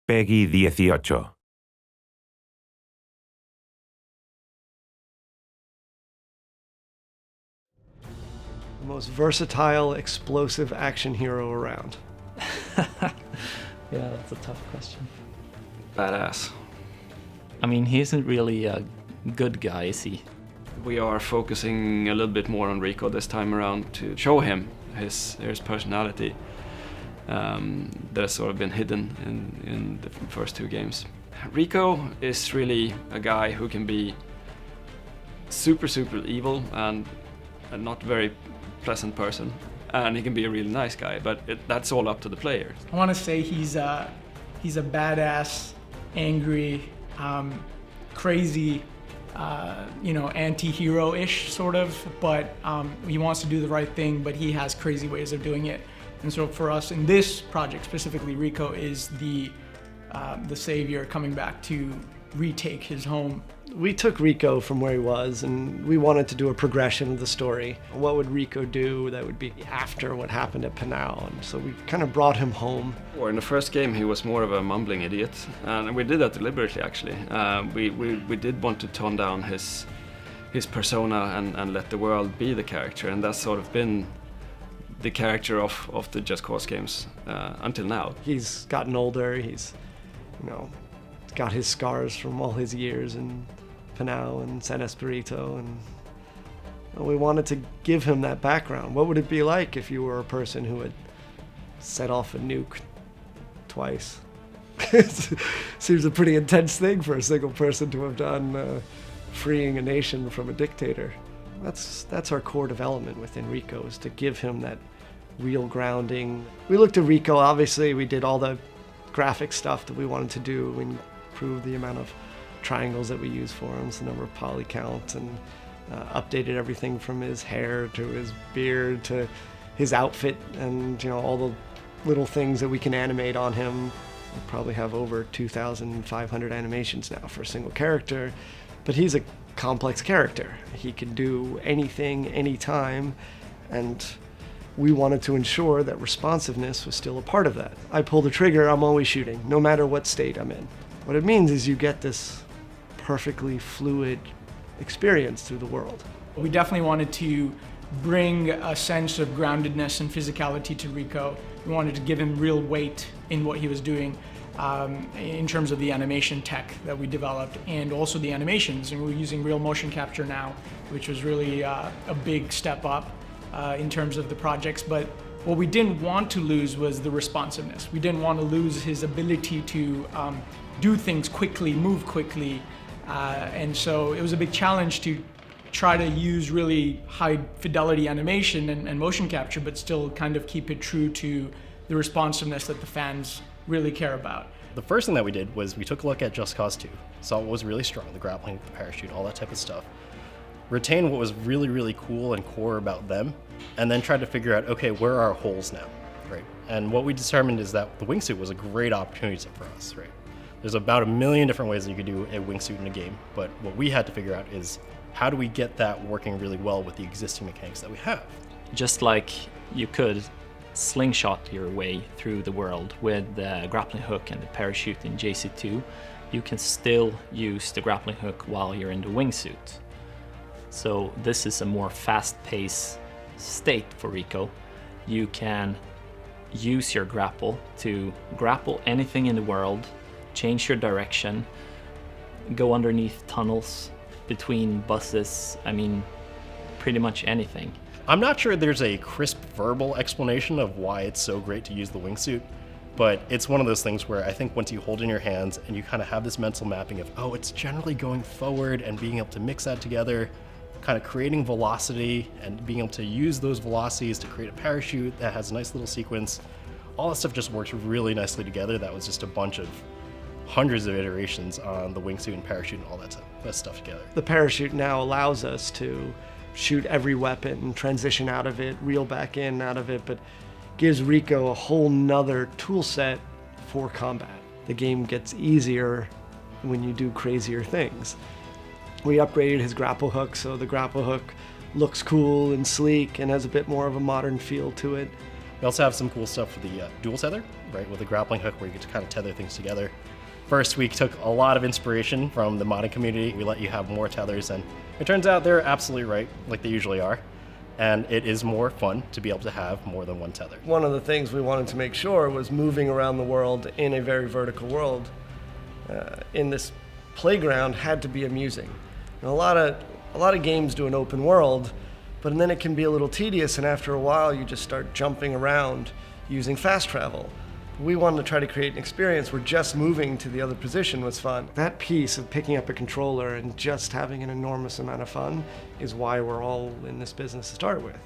Peggy 18. The most versatile, explosive action hero around. Yeah, that's a tough question. Badass. I mean, he isn't really a good guy, is he? We are focusing a little bit more on Rico this time around to show him his personality that has sort of been hidden in the first two games. Rico is really a guy who can be super evil and a not very pleasant person, and he can be a really nice guy, but that's all up to the player. I want to say he's a badass, angry, crazy, anti-hero-ish sort of, but he wants to do the right thing, but he has crazy ways of doing it. And so for us in this project specifically, Rico is the savior coming back to retake his home. We took Rico from where he was, and we wanted to do a progression of the story. What would Rico do that would be after what happened at Panau? And so we kind of brought him home. Or in the first game, he was more of a mumbling idiot, and we did that deliberately, actually. We did want to tone down his persona and let the world be the character, and that's sort of been the character of the Just Cause games until now. He's gotten older. He's, got his scars from all his years in Panau and San Espirito, and we wanted to give him that background. What would it be like if you were a person who had set off a nuke twice? Seems a pretty intense thing for a single person to have done, freeing a nation from a dictator. That's our core development within Rico, is to give him that real grounding. We looked at Rico, obviously we did all the graphic stuff that we wanted to do. We improved the amount of triangles that we use for him, so the number of poly counts, and updated everything from his hair to his beard to his outfit, and all the little things that we can animate on him. We probably have over 2,500 animations now for a single character, but he's a complex character. He can do anything, anytime, and we wanted to ensure that responsiveness was still a part of that. I pull the trigger, I'm always shooting, no matter what state I'm in. What it means is you get this perfectly fluid experience through the world. We definitely wanted to bring a sense of groundedness and physicality to Rico. We wanted to give him real weight in what he was doing in terms of the animation tech that we developed, and also the animations. And we're using real motion capture now, which was really a big step up in terms of the projects. But what we didn't want to lose was the responsiveness. We didn't want to lose his ability to do things quickly, move quickly. And so it was a big challenge to try to use really high fidelity animation and motion capture, but still kind of keep it true to the responsiveness that the fans really care about. The first thing that we did was we took a look at Just Cause 2, saw what was really strong, the grappling, the parachute, all that type of stuff, retain what was really cool and core about them, and then tried to figure out, okay, where are our holes now, right? And what we determined is that the wingsuit was a great opportunity for us, right? There's about 1 million different ways that you could do a wingsuit in a game, but what we had to figure out is how do we get that working really well with the existing mechanics that we have? Just like you could slingshot your way through the world with the grappling hook and the parachute in JC2, you can still use the grappling hook while you're in the wingsuit. So this is a more fast-paced state for Rico. You can use your grapple to grapple anything in the world, change your direction, go underneath tunnels, between buses, pretty much anything. I'm not sure there's a crisp verbal explanation of why it's so great to use the wingsuit, but it's one of those things where I think once you hold it in your hands and you kind of have this mental mapping of, oh, it's generally going forward, and being able to mix that together, kind of creating velocity and being able to use those velocities to create a parachute that has a nice little sequence, all that stuff just works really nicely together. That was just a bunch of hundreds of iterations on the wingsuit and parachute and all that stuff together. The parachute now allows us to shoot every weapon, transition out of it, reel back in out of it, but gives Rico a whole nother tool set for combat. The game gets easier when you do crazier things. We upgraded his grapple hook, so the grapple hook looks cool and sleek and has a bit more of a modern feel to it. We also have some cool stuff for the dual tether, right, with the grappling hook where you get to kind of tether things together. First, we took a lot of inspiration from the modding community. We let you have more tethers, and it turns out they're absolutely right, like they usually are. And it is more fun to be able to have more than one tether. One of the things we wanted to make sure was moving around the world in a very vertical world in this playground had to be amusing. And a lot of games do an open world, but then it can be a little tedious, and after a while you just start jumping around using fast travel. We wanted to try to create an experience where just moving to the other position was fun. That piece of picking up a controller and just having an enormous amount of fun is why we're all in this business to start with.